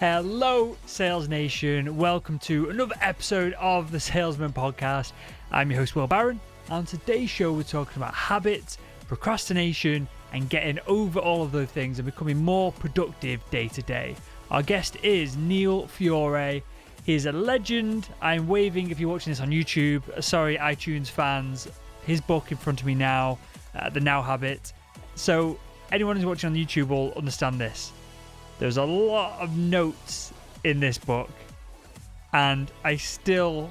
Hello, Sales Nation. Welcome to another episode of the Salesman Podcast. I'm your host, Will Barron. On today's show, we're talking about habits, procrastination, and getting over all of those things and becoming more productive day to day. Our guest is Neil Fiore. He's a legend. I'm waving if you're watching this on YouTube. Sorry, iTunes fans. His book in front of me now, The Now Habit. So anyone who's watching on YouTube will understand this. There's a lot of notes in this book, and I still,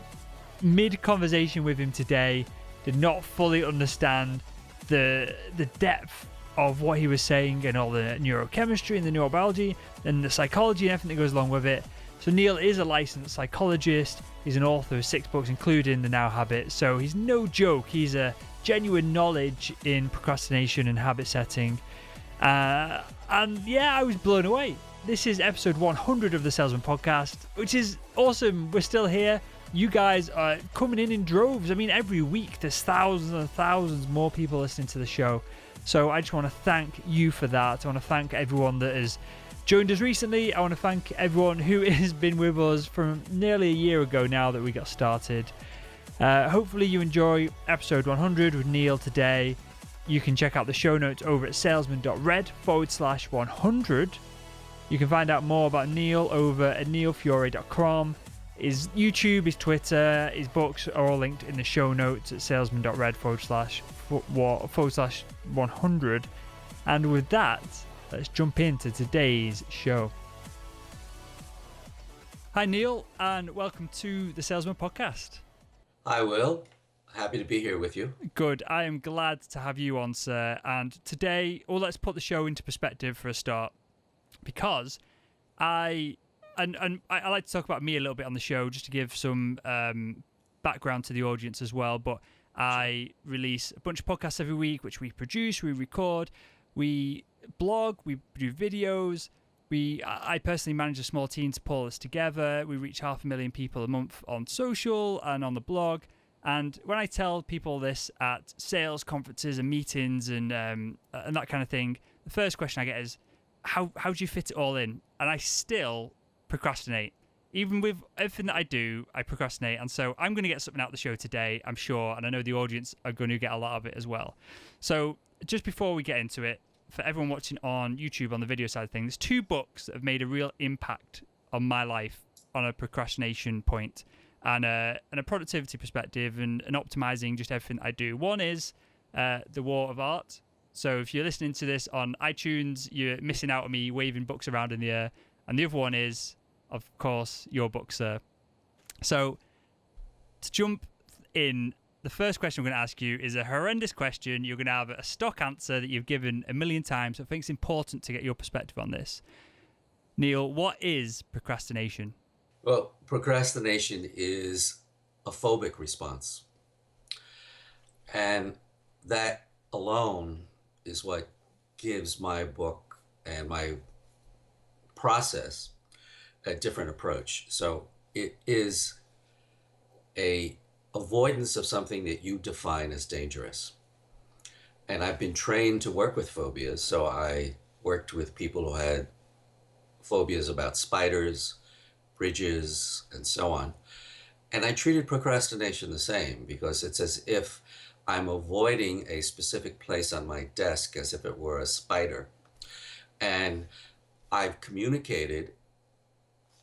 mid-conversation with him today, did not fully understand the depth of what he was saying and all the neurochemistry and the neurobiology and the psychology and everything that goes along with it. So Neil is a licensed psychologist. He's an author of 6 books, including The Now Habit. So he's no joke. He's a genuine knowledge in procrastination and habit setting. And yeah, I was blown away. This is episode 100 of the Salesman Podcast, which is awesome. We're still here. You guys are coming in droves. I mean, every week there's thousands and thousands more people listening to the show. So I just want to thank you for that. I want to thank everyone that has joined us recently. I want to thank everyone who has been with us from nearly a year ago now that we got started. Hopefully you enjoy episode 100 with Neil today. You can check out the show notes over at salesman.red/100. You can find out more about Neil over at neilfiore.com. His YouTube, his Twitter, his books are all linked in the show notes at salesman.red/100. And with that, let's jump into today's show. Hi, Neil, and welcome to the Salesman Podcast. Hi, Will. Happy to be here with you. Good. I am glad to have you on, sir. And today, let's put the show into perspective for a start, because I like to talk about me a little bit on the show just to give some background to the audience as well. But I release a bunch of podcasts every week, which we produce, we record, we blog, we do videos. I personally manage a small team to pull this together. We reach 500,000 people a month on social and on the blog. And when I tell people this at sales conferences and meetings and that kind of thing, the first question I get is, how do you fit it all in? And I still procrastinate. Even with everything that I do, I procrastinate. And so I'm going to get something out of the show today, I'm sure. And I know the audience are going to get a lot of it as well. So just before we get into it, for everyone watching on YouTube on the video side of things, there's 2 books that have made a real impact on my life on a procrastination point. And a productivity perspective and optimizing just everything I do. One is The War of Art. So if you're listening to this on iTunes, you're missing out on me waving books around in the air. And the other one is, of course, your book, sir. So to jump in, the first question I'm going to ask you is a horrendous question. You're going to have a stock answer that you've given a million times. So I think it's important to get your perspective on this. Neil, what is procrastination? Well, procrastination is a phobic response. And that alone is what gives my book and my process a different approach. So it is a avoidance of something that you define as dangerous. And I've been trained to work with phobias. So I worked with people who had phobias about spiders, bridges, and so on. And I treated procrastination the same, because it's as if I'm avoiding a specific place on my desk as if it were a spider. And I've communicated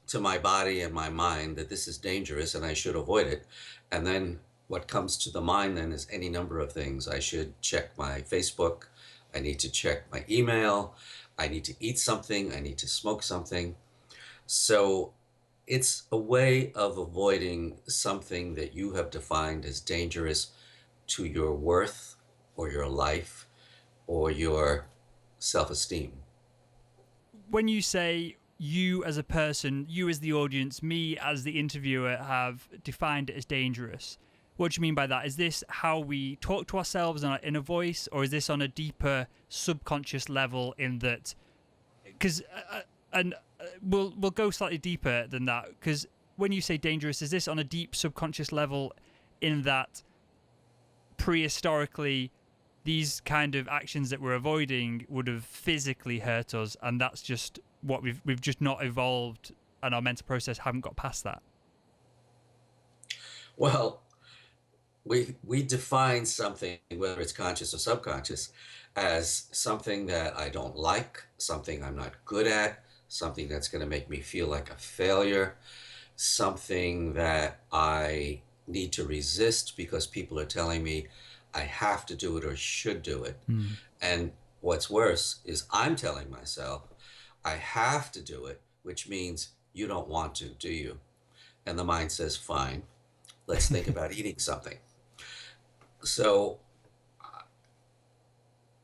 to my body and my mind that this is dangerous and I should avoid it. And then what comes to the mind then is any number of things. I should check my Facebook. I need to check my email. I need to eat something. I need to smoke something. So it's a way of avoiding something that you have defined as dangerous to your worth or your life or your self-esteem. When you say you as a person, you as the audience, me as the interviewer have defined it as dangerous, what do you mean by that? Is this how we talk to ourselves in our inner voice, or is this on a deeper subconscious level in that? Because we'll go slightly deeper than that, because when you say dangerous, is this on a deep subconscious level in that prehistorically these kind of actions that we're avoiding would have physically hurt us, and that's just what we've just not evolved, and our mental process haven't got past that? Well, we define something, whether it's conscious or subconscious, as something that I don't like, something I'm not good at, something that's going to make me feel like a failure, something that I need to resist because people are telling me I have to do it or should do it. Mm. And what's worse is I'm telling myself I have to do it, which means you don't want to, do you? And the mind says, fine, let's think about eating something. So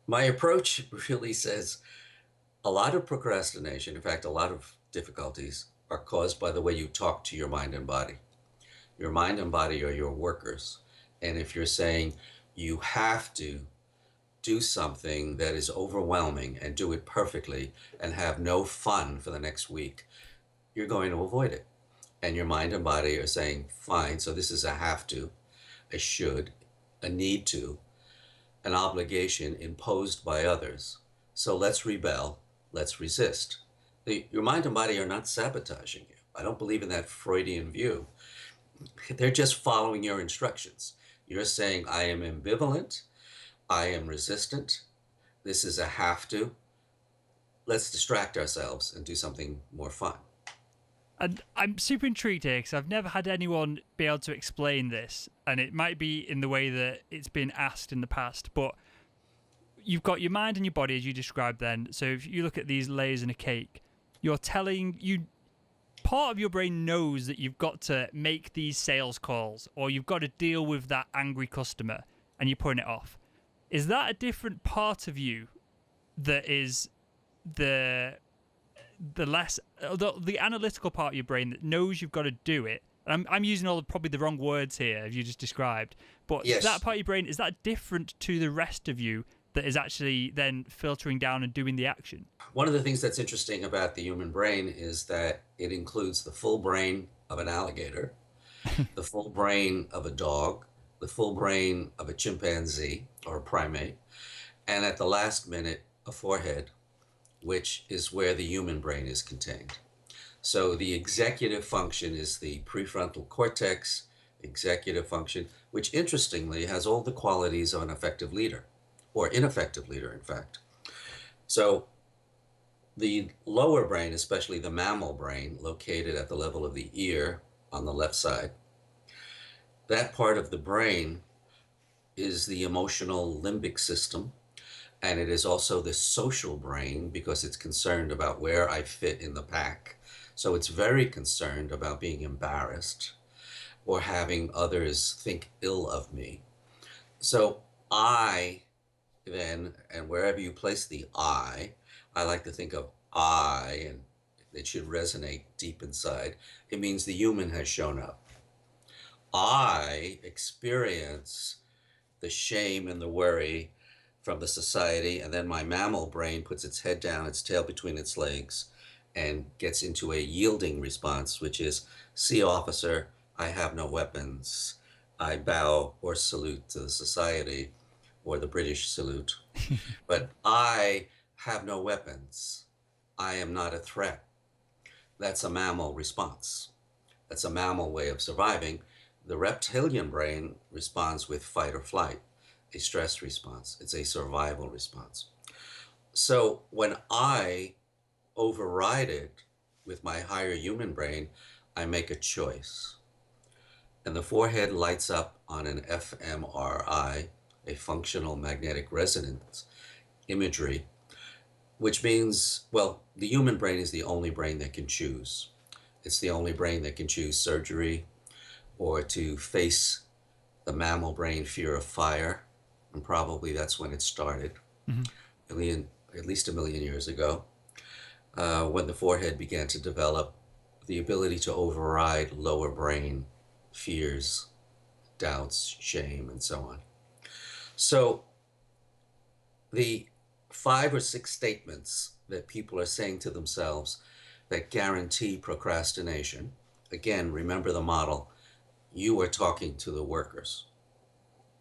my approach really says a lot of procrastination, in fact, a lot of difficulties are caused by the way you talk to your mind and body. Your mind and body are your workers. And if you're saying you have to do something that is overwhelming and do it perfectly and have no fun for the next week, you're going to avoid it. And your mind and body are saying, fine, so this is a have to, a should, a need to, an obligation imposed by others. So let's rebel, let's resist. Your mind and body are not sabotaging you. I don't believe in that Freudian view. They're just following your instructions. You're saying, I am ambivalent, I am resistant, this is a have to. Let's distract ourselves and do something more fun. And I'm super intrigued here because I've never had anyone be able to explain this, and it might be in the way that it's been asked in the past, but you've got your mind and your body as you described then. So if you look at these layers in a cake, you're telling you, part of your brain knows that you've got to make these sales calls or you've got to deal with that angry customer and you're putting it off. Is that a different part of you that is the analytical part of your brain that knows you've got to do it? I'm using probably the wrong words here, as you just described. But Yes. That part of your brain, is that different to the rest of you that is actually then filtering down and doing the action? One of the things that's interesting about the human brain is that it includes the full brain of an alligator, the full brain of a dog, the full brain of a chimpanzee or a primate, and at the last minute, a forehead, which is where the human brain is contained. So the executive function is the prefrontal cortex executive function, which interestingly has all the qualities of an effective leader, or ineffective leader, in fact. So the lower brain, especially the mammal brain, located at the level of the ear on the left side, that part of the brain is the emotional limbic system. And it is also the social brain because it's concerned about where I fit in the pack. So it's very concerned about being embarrassed or having others think ill of me. So I then, and wherever you place the I like to think of I, and it should resonate deep inside. It means the human has shown up. I experience the shame and the worry from the society, and then my mammal brain puts its head down, its tail between its legs, and gets into a yielding response, which is, see, officer, I have no weapons. I bow or salute to the society, or the British salute. But I have no weapons. I am not a threat. That's a mammal response. That's a mammal way of surviving. The reptilian brain responds with fight or flight, a stress response. It's a survival response. So when I override it with my higher human brain, I make a choice. And the forehead lights up on an fMRI, a functional magnetic resonance imagery, which means, well, the human brain is the only brain that can choose. It's the only brain that can choose surgery or to face the mammal brain fear of fire. And probably that's when it started, at least a million years ago, when the forehead began to develop the ability to override lower brain fears, doubts, shame, and so on. So the 5 or 6 statements that people are saying to themselves that guarantee procrastination, again, remember the model, you are talking to the workers.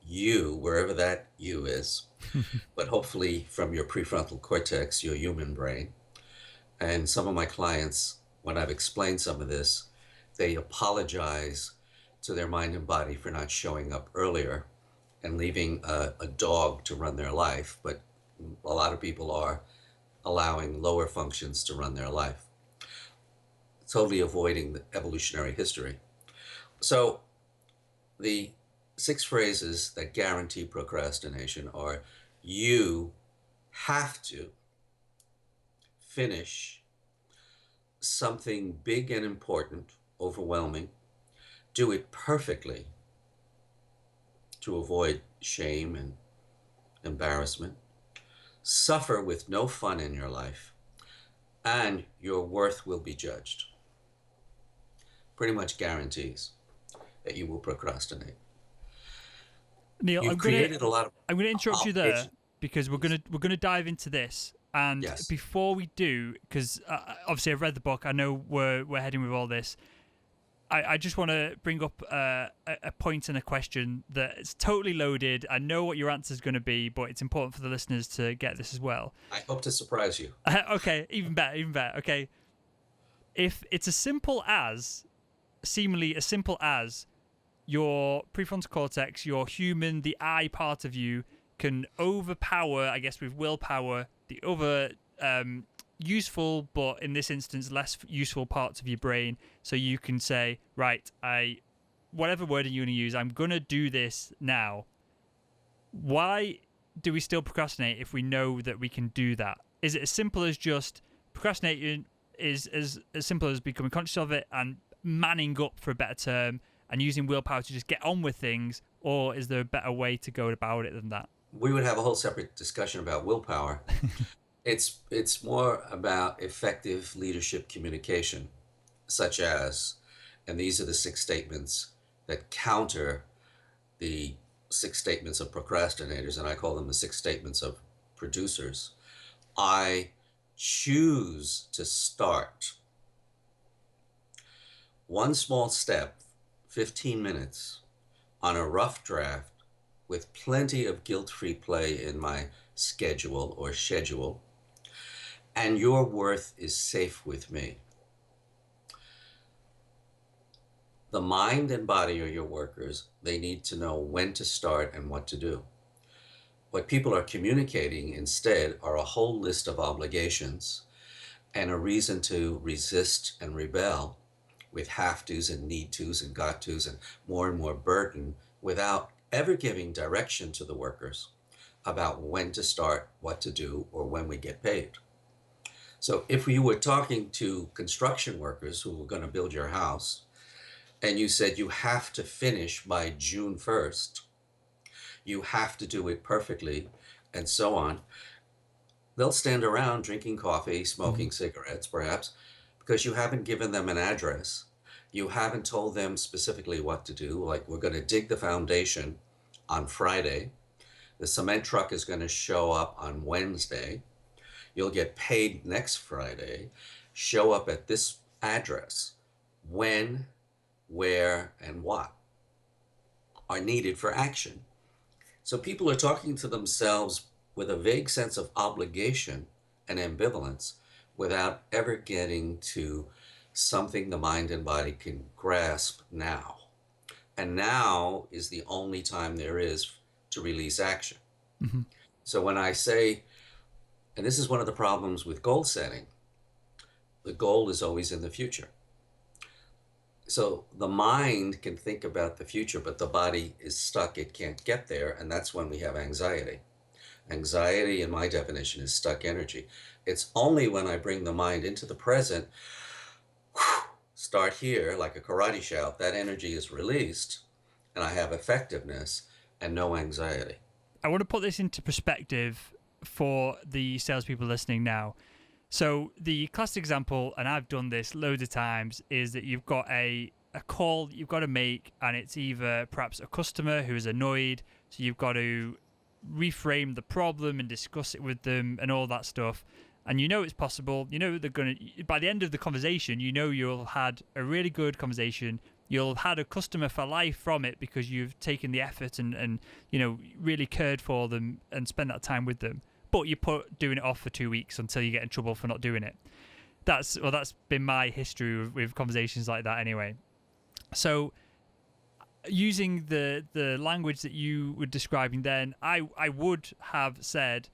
You, wherever that you is, but hopefully from your prefrontal cortex, your human brain, And some of my clients, when I've explained some of this, they apologize to their mind and body for not showing up earlier and leaving a dog to run their life. But a lot of people are allowing lower functions to run their life, totally avoiding the evolutionary history. So the 6 phrases that guarantee procrastination are: you have to finish something big and important, overwhelming, do it perfectly to avoid shame and embarrassment, suffer with no fun in your life, and your worth will be judged. Pretty much guarantees that you will procrastinate. Neil, You've created a lot of I'm gonna interrupt you there obligations. because we're gonna dive into this. And Yes. before we do, because obviously I've read the book, I know we're heading with all this. I just want to bring up a point and a question that is totally loaded. I know what your answer is going to be, but it's important for the listeners to get this as well. I hope to surprise you. Okay, even better, even better. Okay, if it's seemingly as simple as your prefrontal cortex, your human, the I part of you, can overpower, I guess, with willpower, the other useful, but in this instance, less useful parts of your brain. So you can say, right, whatever wording you want to use, I'm going to do this now. Why do we still procrastinate if we know that we can do that? Is it as simple as just procrastinating is as simple as becoming conscious of it and manning up, for a better term, and using willpower to just get on with things? Or is there a better way to go about it than that? We would have a whole separate discussion about willpower. It's more about effective leadership communication, such as, and these are the 6 statements that counter the 6 statements of procrastinators, and I call them the 6 statements of producers. I choose to start one small step, 15 minutes, on a rough draft with plenty of guilt-free play in my schedule, and your worth is safe with me. The mind and body are your workers. They need to know when to start and what to do. What people are communicating instead are a whole list of obligations and a reason to resist and rebel with have tos and need tos and got tos and more burden, without ever giving direction to the workers about when to start, what to do, or when we get paid. So if you were talking to construction workers who were going to build your house, and you said you have to finish by June 1st, you have to do it perfectly, and so on, they'll stand around drinking coffee, smoking cigarettes perhaps, because you haven't given them an address. You haven't told them specifically what to do. Like, we're going to dig the foundation on Friday. The cement truck is going to show up on Wednesday. You'll get paid next Friday. Show up at this address. When, where, and what are needed for action. So people are talking to themselves with a vague sense of obligation and ambivalence without ever getting to something the mind and body can grasp now. And now is the only time there is to release action. Mm-hmm. So when I say, and this is one of the problems with goal setting, the goal is always in the future. So the mind can think about the future, but the body is stuck. It can't get there. And that's when we have anxiety. Anxiety, in my definition, is stuck energy. It's only when I bring the mind into the present, start here like a karate chop, that energy is released and I have effectiveness and no anxiety. I want to put this into perspective for the salespeople listening now. So the classic example, and I've done this loads of times, is that you've got a call you've got to make, and it's either perhaps a customer who is annoyed, so you've got to reframe the problem and discuss it with them and all that stuff. And you know it's possible. You know they're going to, by the end of the conversation, you know you'll have had a really good conversation. You'll have had a customer for life from it because you've taken the effort and you know, really cared for them and spent that time with them. But you doing it off for 2 weeks until you get in trouble for not doing it. That's been my history with conversations like that anyway. So using the language that you were describing then, I would have said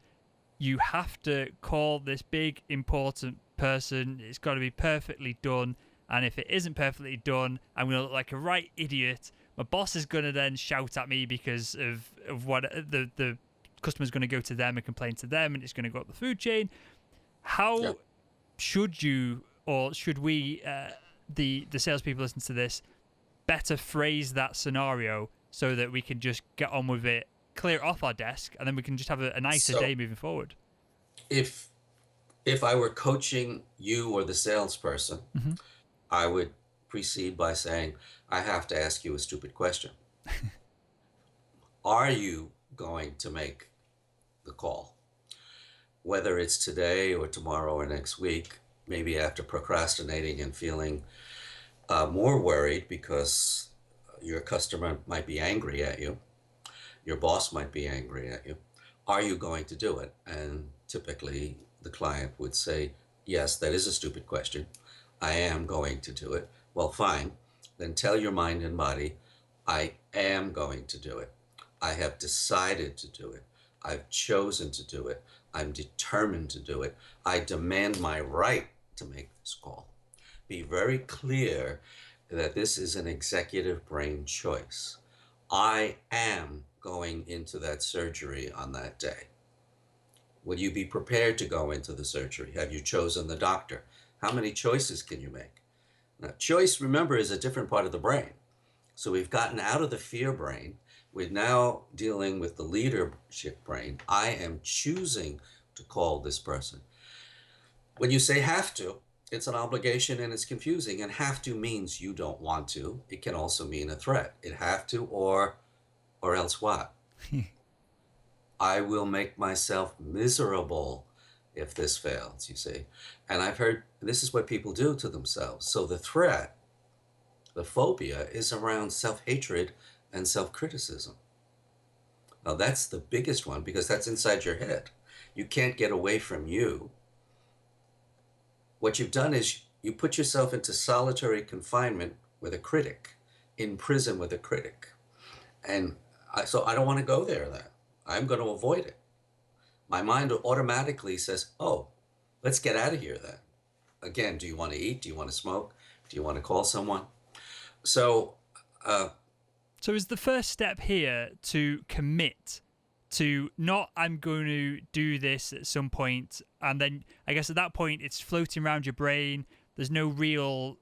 you have to call this big important person. It's got to be perfectly done, and if it isn't perfectly done, I'm going to look like a right idiot. My boss is going to then shout at me because of what the customer's going to go to them and complain to them, and it's going to go up the food chain. How should you, or should we, the salespeople listen to this, better phrase that scenario so that we can just get on with it, clear it off our desk, and then we can just have a nicer day moving forward? If I were coaching you or the salesperson, I would proceed by saying, I have to ask you a stupid question. Are you going to make the call? Whether it's today or tomorrow or next week, maybe after procrastinating and feeling more worried because your customer might be angry at you, your boss might be angry at you. Are you going to do it? And typically the client would say, yes, that is a stupid question. I am going to do it. Well, fine. Then tell your mind and body, I am going to do it. I have decided to do it. I've chosen to do it. I'm determined to do it. I demand my right to make this call. Be very clear that this is an executive brain choice. I am going into that surgery on that day. Will you be prepared to go into the surgery? Have you chosen the doctor? How many choices can you make? Now, choice, remember, is a different part of the brain. So we've gotten out of the fear brain. We're now dealing with the leadership brain. I am choosing to call this person. When you say have to, it's an obligation and it's confusing. And have to means you don't want to. It can also mean a threat. It have to or else what? I will make myself miserable if this fails, you see. And I've heard this is what people do to themselves. So the threat, the phobia, is around self-hatred and self-criticism. Now that's the biggest one because that's inside your head. You can't get away from you. What you've done is you put yourself into solitary confinement with a critic, in prison with a critic. And so I don't want to go there then. I'm going to avoid it. My mind automatically says, oh, let's get out of here then. Again, do you want to eat? Do you want to smoke? Do you want to call someone? So is the first step here to commit to not, I'm going to do this at some point, and then I guess at that point it's floating around your brain. There's no real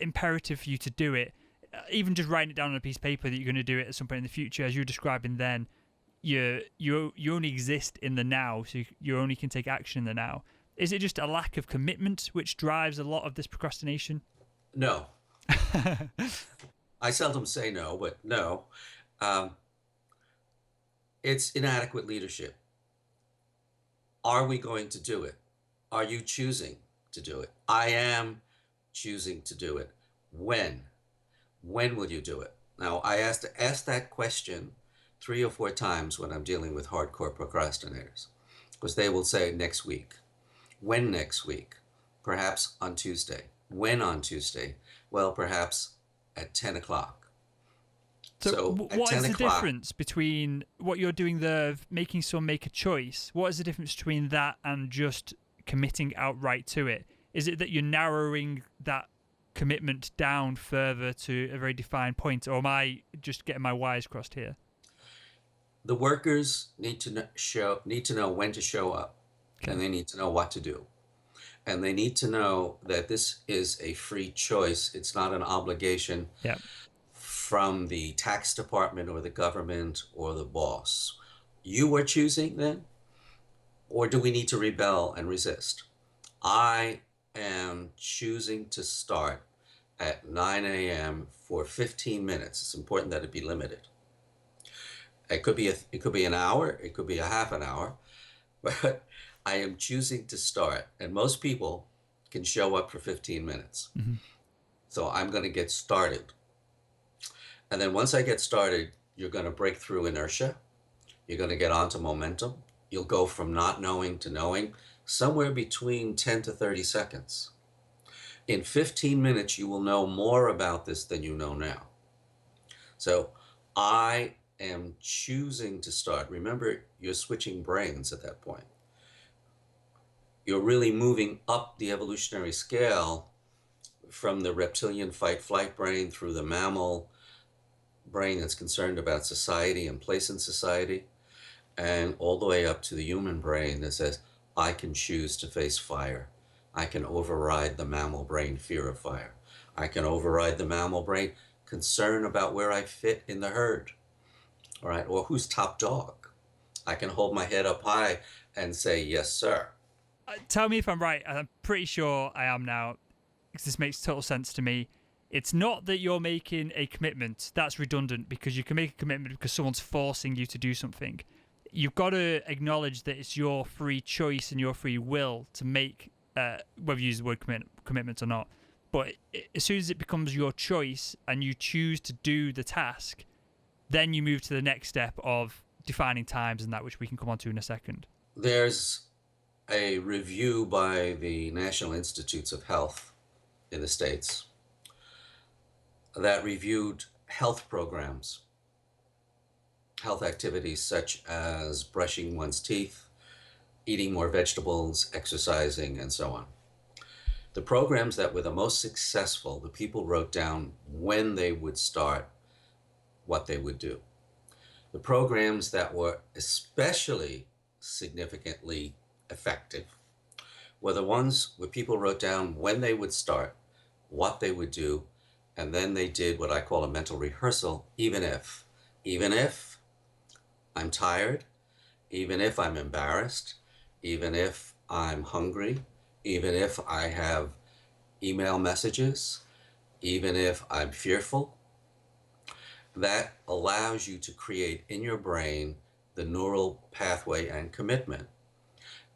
imperative for you to do it. Even just writing it down on a piece of paper that you're going to do it at some point in the future, as you're describing then, you only exist in the now, so you only can take action in the now. Is it just a lack of commitment which drives a lot of this procrastination? No. I seldom say no, but no. It's inadequate leadership. Are we going to do it? Are you choosing to do it? I am choosing to do it. When? When will you do it? Now, I ask that question 3 or 4 times when I'm dealing with hardcore procrastinators, because they will say next week. When next week? Perhaps on Tuesday. When on Tuesday? Well, perhaps at 10 o'clock. So what is the difference between what you're doing there, of making someone make a choice? What is the difference between that and just committing outright to it? Is it that you're narrowing that commitment down further to a very defined point, or am I just getting my wires crossed here? The workers need to know when to show up, okay. And they need to know what to do. And they need to know that this is a free choice. It's not an obligation from the tax department or the government or the boss. You are choosing then? Or do we need to rebel and resist? I am choosing to start at 9 a.m. for 15 minutes. It's important that it be limited. It could be an hour, it could be a half an hour, but I am choosing to start. And most people can show up for 15 minutes. Mm-hmm. So I'm going to get started. And then once I get started, you're going to break through inertia. You're going to get onto momentum. You'll go from not knowing to knowing somewhere between 10 to 30 seconds. In 15 minutes, you will know more about this than you know now. So I am choosing to start. Remember, you're switching brains at that point. You're really moving up the evolutionary scale from the reptilian fight-flight brain through the mammal brain that's concerned about society and place in society, and all the way up to the human brain that says, I can choose to face fire. I can override the mammal brain fear of fire. I can override the mammal brain concern about where I fit in the herd, all right, or who's top dog. I can hold my head up high and say, yes, sir. Tell me if I'm right. I'm pretty sure I am now, because this makes total sense to me. It's not that you're making a commitment. That's redundant, because you can make a commitment because someone's forcing you to do something. You've got to acknowledge that it's your free choice and your free will to make, whether you use the word commitment or not. But as soon as it becomes your choice and you choose to do the task, then you move to the next step of defining times and that, which we can come on to in a second. There's a review by the National Institutes of Health in the States that reviewed health programs, health activities such as brushing one's teeth, eating more vegetables, exercising, and so on. The programs that were the most successful, the people wrote down when they would start, what they would do. The programs that were especially significantly effective were the ones where people wrote down when they would start, what they would do, and then they did what I call a mental rehearsal, even if I'm tired, even if I'm embarrassed, even if I'm hungry, even if I have email messages, even if I'm fearful. That allows you to create in your brain the neural pathway and commitment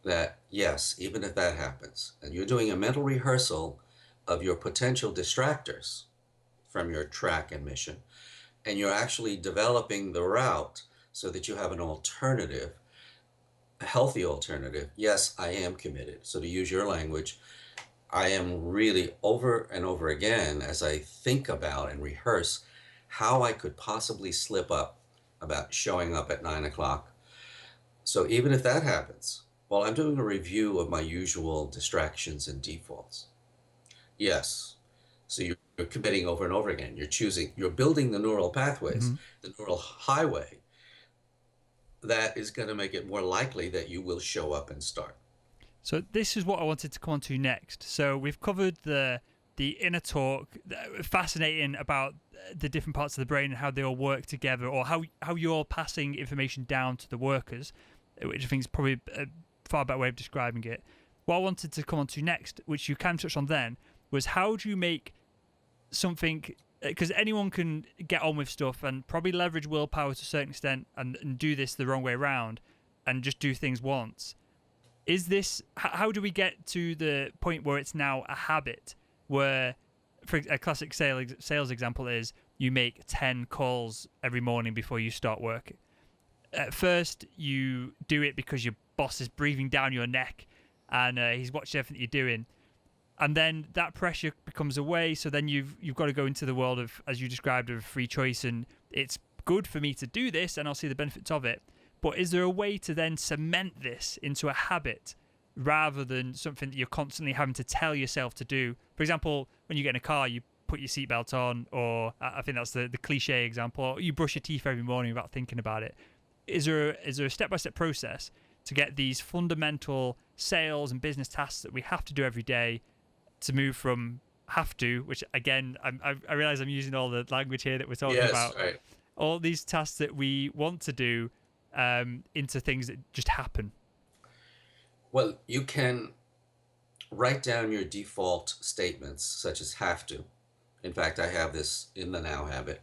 that, yes, even if that happens, and you're doing a mental rehearsal of your potential distractors from your track and mission, and you're actually developing the route so that you have an alternative, a healthy alternative. Yes, I am committed. So to use your language, I am really over and over again, as I think about and rehearse how I could possibly slip up about showing up at 9 o'clock. So even if that happens, well, I'm doing a review of my usual distractions and defaults. Yes. So you're committing over and over again. You're choosing, you're building the neural pathways, the neural highway that is going to make it more likely that you will show up and start. So this is what I wanted to come on to next. So we've covered the inner talk, fascinating about the different parts of the brain and how they all work together, or how you're passing information down to the workers, which I think is probably a far better way of describing it. What I wanted to come on to next, which you can touch on then, was how do you make something, because anyone can get on with stuff and probably leverage willpower to a certain extent and do this the wrong way around and just do things once. Is this, how do we get to the point where it's now a habit, where, for a classic sales example is you make 10 calls every morning before you start work. At first, you do it because your boss is breathing down your neck and he's watching everything you're doing. And then that pressure becomes away. So then you've got to go into the world of, as you described, of free choice. And it's good for me to do this and I'll see the benefits of it. But is there a way to then cement this into a habit rather than something that you're constantly having to tell yourself to do? For example, when you get in a car, you put your seatbelt on, or I think that's the cliche example, or you brush your teeth every morning without thinking about it. Is there a step-by-step process to get these fundamental sales and business tasks that we have to do every day to move from have to, which again, I realize I'm using all the language here that we're talking about, right. All these tasks that we want to do into things that just happen? Well, you can write down your default statements, such as have to. In fact, I have this in the now habit.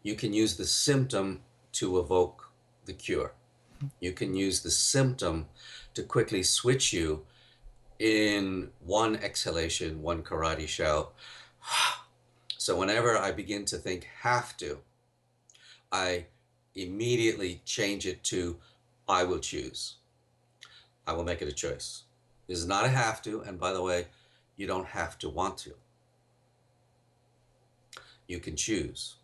You can use the symptom to evoke the cure. You can use the symptom to quickly switch you in one exhalation, one karate shout. So whenever I begin to think have to, I immediately change it to I will choose. I will make it a choice. This is not a have to. And by the way, You don't have to want to. You can choose.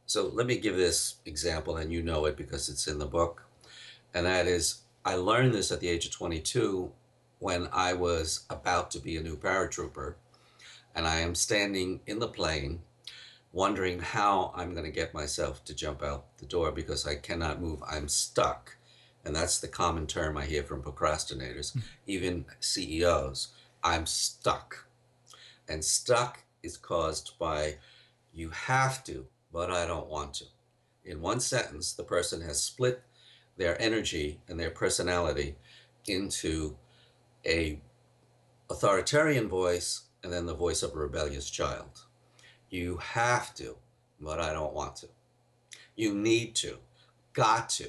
So let me give this example, and you know it because it's in the book. And that is, I learned this at the age of 22 when I was about to be a new paratrooper. And I am standing in the plane wondering how I'm going to get myself to jump out the door because I cannot move. I'm stuck. And that's the common term I hear from procrastinators, even CEOs. I'm stuck. And stuck is caused by you have to, but I don't want to. In one sentence, the person has split their energy and their personality into a authoritarian voice and then the voice of a rebellious child. You have to, but I don't want to. You need to, got to,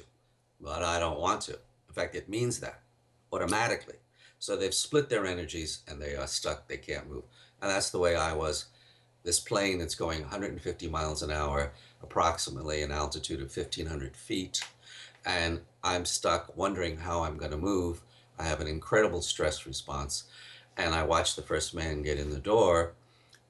but I don't want to. In fact, it means that automatically. So they've split their energies and they are stuck. They can't move. And that's the way I was. This plane that's going 150 miles an hour, approximately an altitude of 1,500 feet. And I'm stuck wondering how I'm going to move. I have an incredible stress response. And I watched the first man get in the door,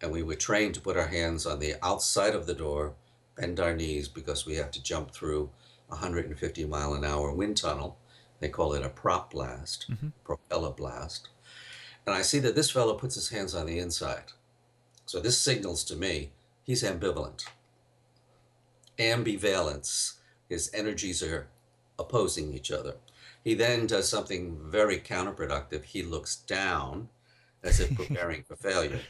and we were trained to put our hands on the outside of the door, bend our knees because we have to jump through a 150 mile an hour wind tunnel. They call it a prop blast, propeller blast. And I see that this fellow puts his hands on the inside. So this signals to me he's ambivalent. Ambivalence. His energies are opposing each other. He then does something very counterproductive. He looks down as if preparing for failure.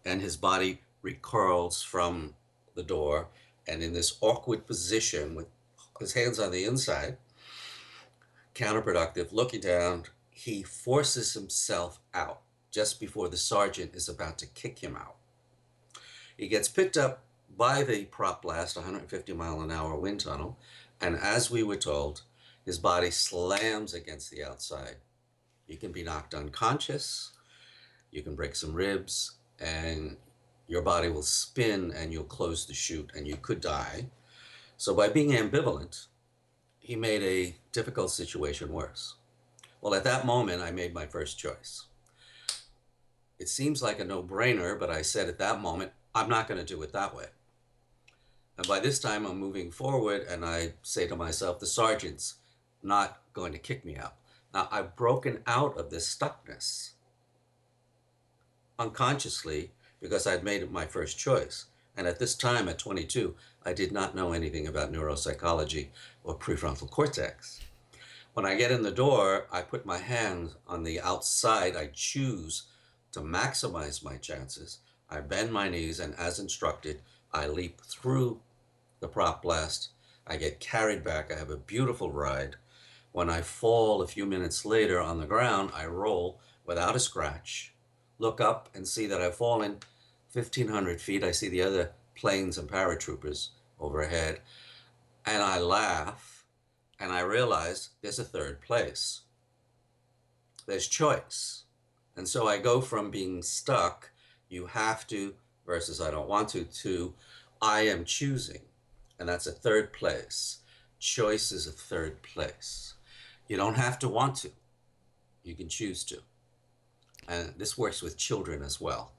And his body recoils from the door. And in this awkward position with his hands on the inside, counterproductive, looking down, he forces himself out just before the sergeant is about to kick him out. He gets picked up by the prop blast, 150 mile an hour wind tunnel, and as we were told, his body slams against the outside. You can be knocked unconscious, you can break some ribs, and your body will spin and you'll close the chute and you could die. So by being ambivalent, he made a difficult situation worse. Well, at that moment, I made my first choice. It seems like a no-brainer, but I said at that moment, I'm not going to do it that way. And by this time, I'm moving forward, and I say to myself, the sergeant's not going to kick me out. Now, I've broken out of this stuckness unconsciously because I'd made it my first choice. And at this time, at 22, I did not know anything about neuropsychology or prefrontal cortex. When I get in the door, I put my hand on the outside. I choose to maximize my chances. I bend my knees, and as instructed, I leap through the prop blast. I get carried back. I have a beautiful ride. When I fall a few minutes later on the ground, I roll without a scratch, look up and see that I've fallen 1,500 feet. I see the other planes and paratroopers overhead, and I laugh, and I realize there's a third place. There's choice. And so I go from being stuck, you have to, versus I don't want to I am choosing. And that's a third place. Choice is a third place. You don't have to want to. You can choose to. And this works with children as well.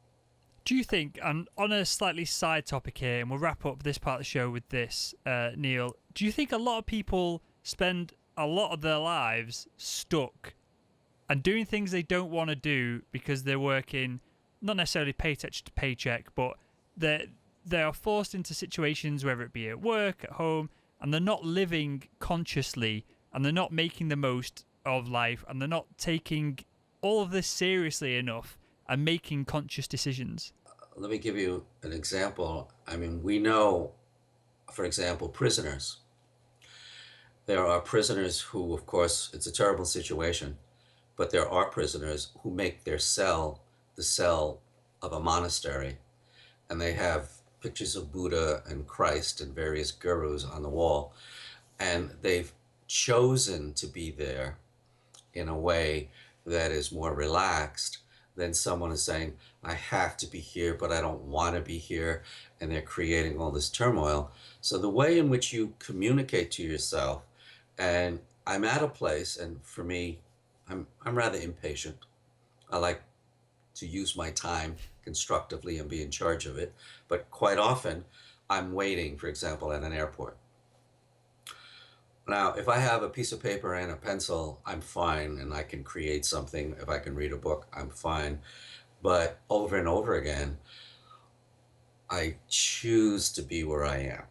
Do you think, and on a slightly side topic here, and we'll wrap up this part of the show with this, Neil, do you think a lot of people spend a lot of their lives stuck and doing things they don't want to do because they're working, not necessarily paycheck to paycheck, but they are forced into situations, whether it be at work, at home, and they're not living consciously, and they're not making the most of life, and they're not taking all of this seriously enough and making conscious decisions? Let me give you an example. I mean, we know, for example, prisoners. There are prisoners who, of course, it's a terrible situation, but there are prisoners who make their cell the cell of a monastery, and they have pictures of Buddha and Christ and various gurus on the wall, and they've chosen to be there in a way that is more relaxed than someone is saying, I have to be here, but I don't want to be here, and they're creating all this turmoil. So the way in which you communicate to yourself, and I'm at a place, and for me, I'm rather impatient. I like to use my time constructively and be in charge of it. But quite often, I'm waiting, for example, at an airport. Now, if I have a piece of paper and a pencil, I'm fine and I can create something. If I can read a book, I'm fine. But over and over again, I choose to be where I am.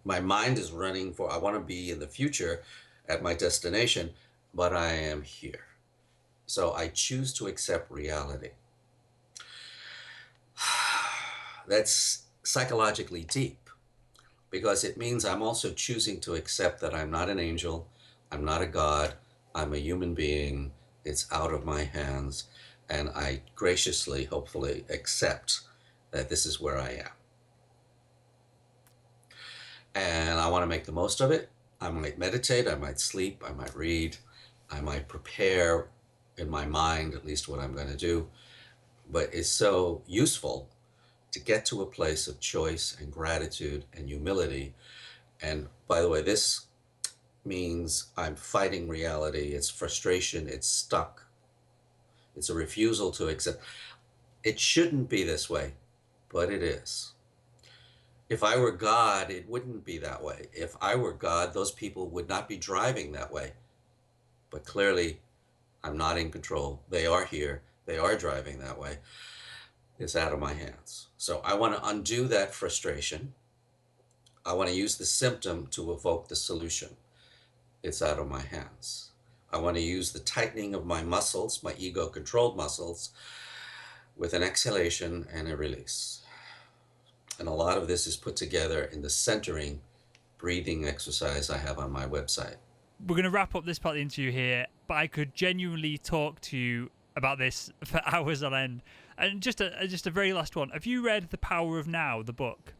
My mind is running for, I want to be in the future at my destination, but I am here. So I choose to accept reality. That's psychologically deep because it means I'm also choosing to accept that I'm not an angel, I'm not a god, I'm a human being, it's out of my hands, and I graciously, hopefully, accept that this is where I am. And I want to make the most of it. I might meditate, I might sleep, I might read, I might prepare in my mind at least what I'm going to do. But it's so useful to get to a place of choice and gratitude and humility. And by the way, this means I'm fighting reality. It's frustration. It's stuck. It's a refusal to accept. It shouldn't be this way, but it is. If I were God, it wouldn't be that way. If I were God, those people would not be driving that way. But clearly, I'm not in control. They are here. They are driving that way. It's out of my hands. So I want to undo that frustration. I want to use the symptom to evoke the solution. It's out of my hands. I want to use the tightening of my muscles, my ego-controlled muscles, with an exhalation and a release. And a lot of this is put together in the centering breathing exercise I have on my website. We're going to wrap up this part of the interview here, but I could genuinely talk to you about this for hours on end. And just a very last one. Have you read The Power of Now, the book?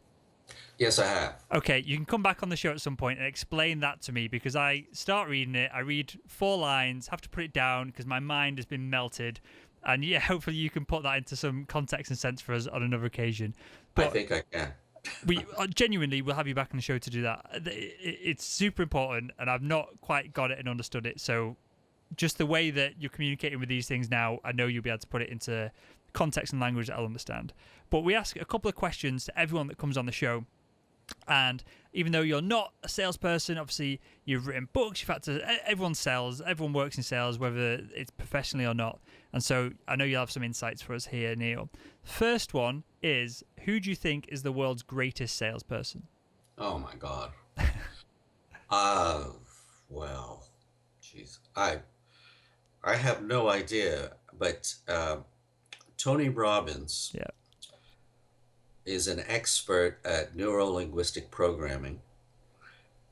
Yes, I have. Okay, you can come back on the show at some point and explain that to me, because I start reading it, I read 4 lines, have to put it down because my mind has been melted. And yeah, hopefully you can put that into some context and sense for us on another occasion. But I think I can. we genuinely will have you back on the show to do that. It's super important, and I've not quite got it and understood it. So just the way that you're communicating with these things now, I know you'll be able to put it into context and language that I'll understand. But we ask a couple of questions to everyone that comes on the show. And even though you're not a salesperson, obviously you've written books, you've had to, everyone sells, everyone works in sales, whether it's professionally or not. And so I know you'll have some insights for us here, Neil. First one is, who do you think is the world's greatest salesperson? Oh my God. Well, geez, I have no idea, but Tony Robbins is an expert at neuro-linguistic programming,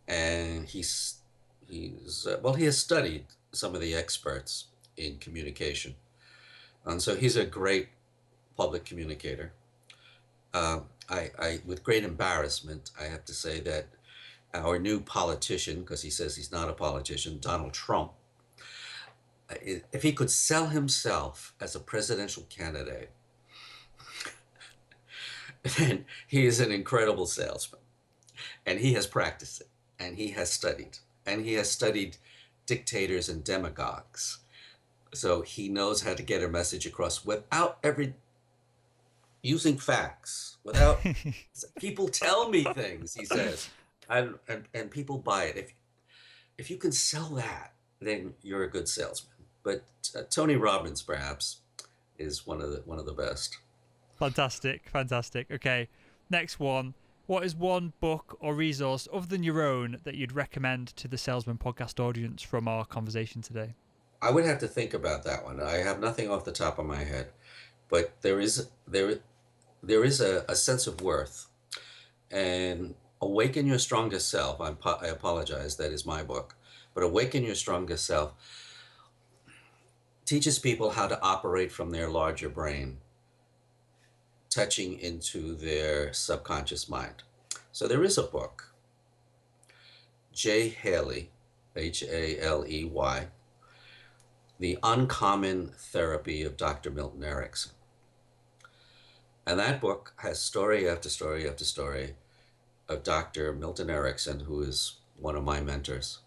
and he has studied some of the experts in communication, and so he's a great public communicator. I with great embarrassment, I have to say that our new politician, because he says he's not a politician, Donald Trump, if he could sell himself as a presidential candidate, then he is an incredible salesman. And he has practiced it, and he has studied dictators and demagogues. So he knows how to get a message across without using facts, without people tell me things, he says, and people buy it. If you can sell that, then you're a good salesman. But Tony Robbins, perhaps, is one of the best. Fantastic. Okay, next one. What is one book or resource other than your own that you'd recommend to the Salesman Podcast audience from our conversation today? I would have to think about that one. I have nothing off the top of my head, but there is a sense of worth. And Awaken Your Strongest Self, I apologize, that is my book, but Awaken Your Strongest Self teaches people how to operate from their larger brain, touching into their subconscious mind. So there is a book, J. Haley, Haley, The Uncommon Therapy of Dr. Milton Erickson. And that book has story after story after story of Dr. Milton Erickson, who is one of my mentors,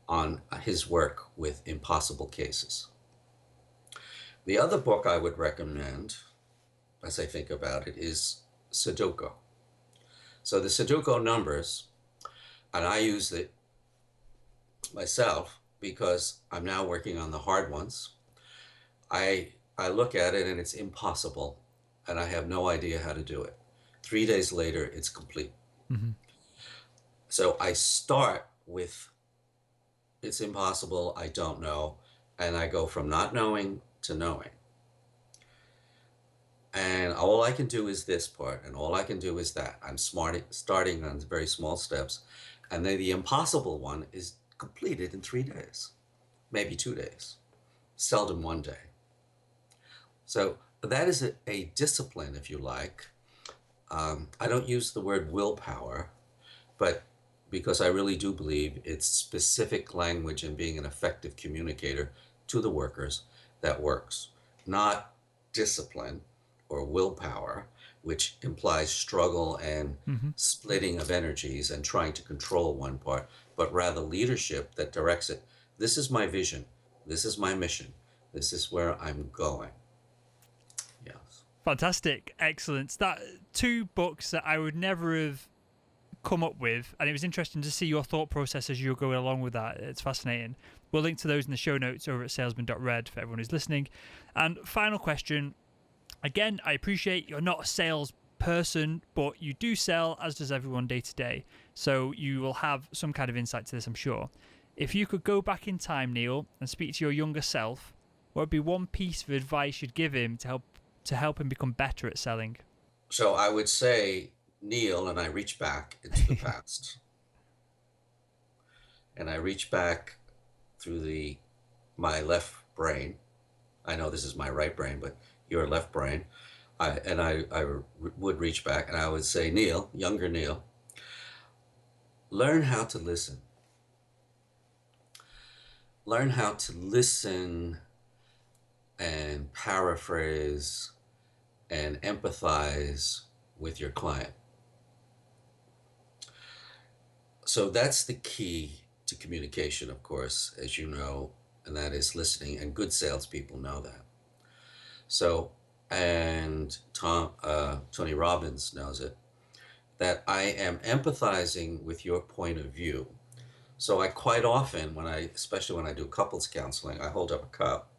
on his work with impossible cases. The other book I would recommend, as I think about it, is Sudoku. So the Sudoku numbers, and I use it myself because I'm now working on the hard ones. I look at it and it's impossible, and I have no idea how to do it. 3 days later, it's complete. Hmm. So I start with it's impossible, I don't know, and I go from not knowing to knowing. And all I can do is this part, and all I can do is that. I'm starting on very small steps, and then the impossible one is completed in 3 days, maybe 2 days, seldom one day. So that is a discipline, if you like. I don't use the word willpower, but because I really do believe it's specific language and being an effective communicator to the workers that works, not discipline or willpower, which implies struggle and Hmm. splitting of energies and trying to control one part, but rather leadership that directs it. This is my vision. This is my mission. This is where I'm going. Yes. Fantastic. Excellent. That two books that I would never have come up with, and it was interesting to see your thought process as you were going along with that. It's fascinating. We'll link to those in the show notes over at salesman.red for everyone who's listening. And final question. Again, I appreciate you're not a sales person, but you do sell, as does everyone day to day. So you will have some kind of insight to this, I'm sure. If you could go back in time, Neil, and speak to your younger self, what would be one piece of advice you'd give him to help him become better at selling? So I would say, Neil, and I reach back into the past. And I reach back through my left brain. I know this is my right brain, but your left brain. I would reach back and I would say, Neil, younger Neil, learn how to listen. Learn how to listen and paraphrase and empathize with your client. So that's the key to communication, of course, as you know, and that is listening, and good salespeople know that. So, and Tony Robbins knows it, that I am empathizing with your point of view. So I quite often, especially when I do couples counseling, I hold up a cup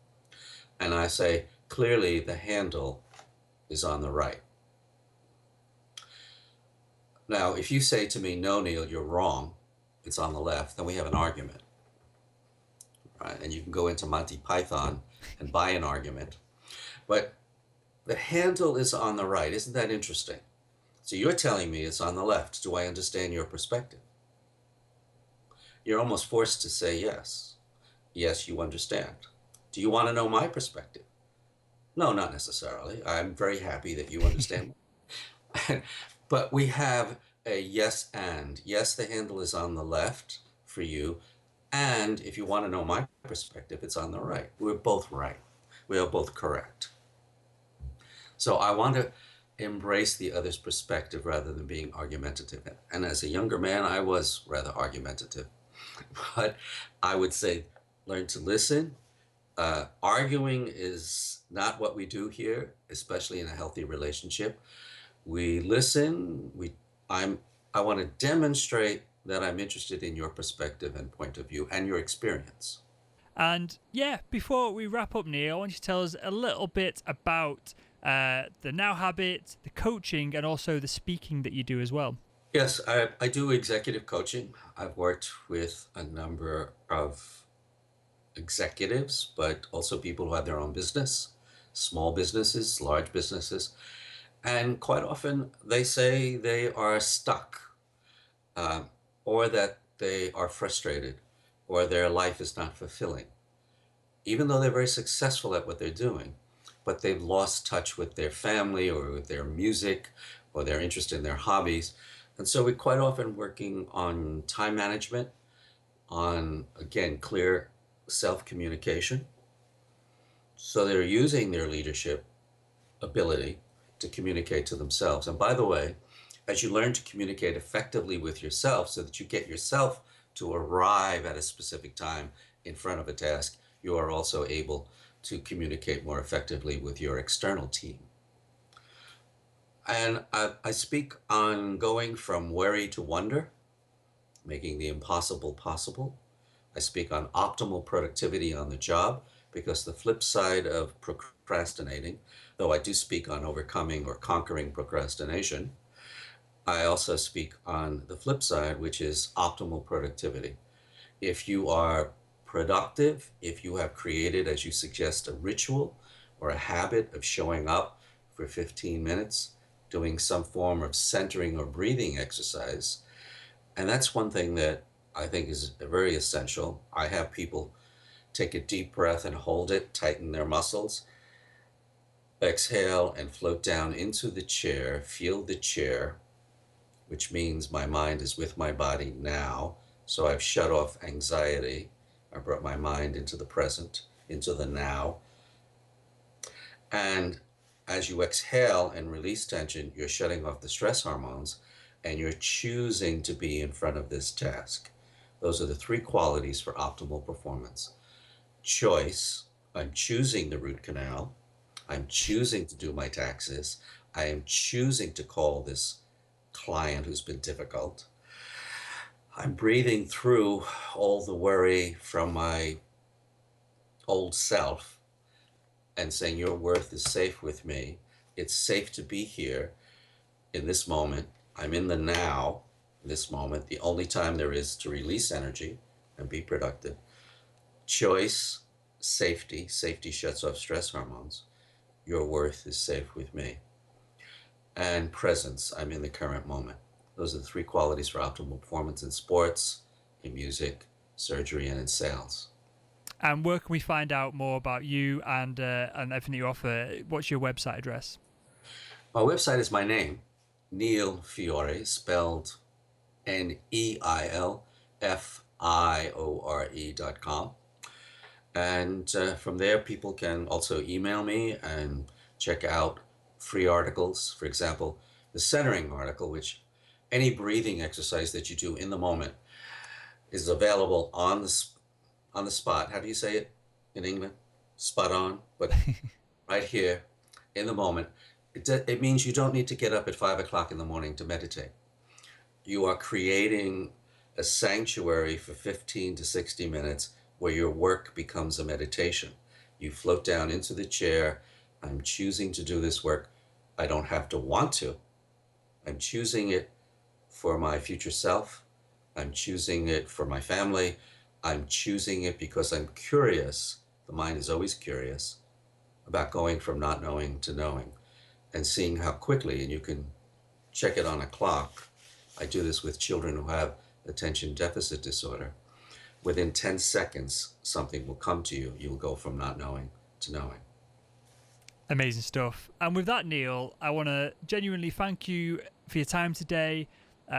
and I say, clearly the handle is on the right. Now, if you say to me, no, Neil, you're wrong, it's on the left, then we have an argument. Right? And you can go into Monty Python and buy an argument. But the handle is on the right. Isn't that interesting? So you're telling me it's on the left. Do I understand your perspective? You're almost forced to say yes. Yes, you understand. Do you want to know my perspective? No, not necessarily. I'm very happy that you understand. But we have a yes and. Yes, the handle is on the left for you. And if you want to know my perspective, it's on the right. We're both right. We are both correct. So I want to embrace the other's perspective rather than being argumentative. And as a younger man, I was rather argumentative. But I would say learn to listen. Arguing is not what we do here, especially in a healthy relationship. We listen. I want to demonstrate that I'm interested in your perspective and point of view and your experience. And yeah, before we wrap up, Neil, I want you to tell us a little bit about the Now Habit, the coaching, and also the speaking that you do as well. Yes, I do executive coaching. I've worked with a number of executives, but also people who have their own business, small businesses, large businesses. And quite often they say they are stuck, or that they are frustrated, or their life is not fulfilling, even though they're very successful at what they're doing, but they've lost touch with their family or with their music or their interest in their hobbies. And so we're quite often working on time management, on, again, clear self-communication. So they're using their leadership ability to communicate to themselves. And by the way, as you learn to communicate effectively with yourself so that you get yourself to arrive at a specific time in front of a task, you are also able to communicate more effectively with your external team. And I speak on going from worry to wonder, making the impossible possible. I speak on optimal productivity on the job, because the flip side of procrastinating, though I do speak on overcoming or conquering procrastination, I also speak on the flip side, which is optimal productivity. If you are productive, if you have created, as you suggest, a ritual or a habit of showing up for 15 minutes, doing some form of centering or breathing exercise, and that's one thing that I think is very essential. I have people take a deep breath and hold it, tighten their muscles, exhale and float down into the chair, feel the chair, which means my mind is with my body now. So I've shut off anxiety. I brought my mind into the present, into the now. And as you exhale and release tension, you're shutting off the stress hormones, and you're choosing to be in front of this task. Those are the three qualities for optimal performance. Choice, I'm choosing the root canal. I'm choosing to do my taxes. I am choosing to call this client who's been difficult. I'm breathing through all the worry from my old self and saying, your worth is safe with me. It's safe to be here in this moment. I'm in the now, this moment, the only time there is to release energy and be productive. Choice, safety. Safety shuts off stress hormones. Your worth is safe with me. And presence, I'm in the current moment. Those are the three qualities for optimal performance in sports, in music, surgery, and in sales. And where can we find out more about you and everything that you offer? What's your website address? My website is my name, Neil Fiore, spelled NeilFiore.com. And from there, people can also email me and check out free articles. For example, the centering article, which any breathing exercise that you do in the moment is available on the spot. How do you say it in England? Spot on, but right here in the moment. It means you don't need to get up at 5 o'clock in the morning to meditate. You are creating a sanctuary for 15 to 60 minutes where your work becomes a meditation. You float down into the chair. I'm choosing to do this work. I don't have to want to. I'm choosing it for my future self. I'm choosing it for my family. I'm choosing it because I'm curious. The mind is always curious about going from not knowing to knowing, and seeing how quickly, and you can check it on a clock. I do this with children who have attention deficit disorder. Within 10 seconds, something will come to you. You'll go from not knowing to knowing. Amazing stuff. And with that, Neil, I want to genuinely thank you for your time today.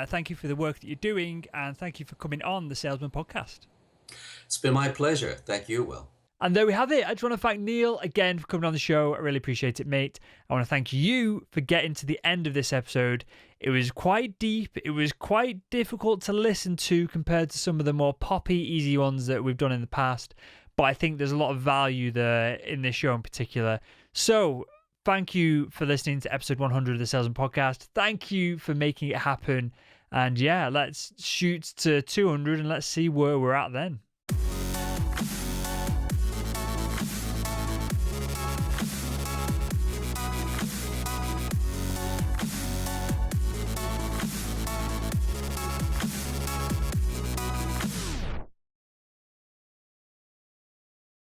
Thank you for the work that you're doing, and thank you for coming on the Salesman Podcast. It's been my pleasure. Thank you, Will. And there we have it. I just want to thank Neil again for coming on the show. I really appreciate it, mate. I want to thank you for getting to the end of this episode. It was quite deep. It was quite difficult to listen to compared to some of the more poppy, easy ones that we've done in the past. But I think there's a lot of value there in this show in particular. So thank you for listening to episode 100 of the Salesman Podcast. Thank you for making it happen. And yeah, let's shoot to 200 and let's see where we're at then.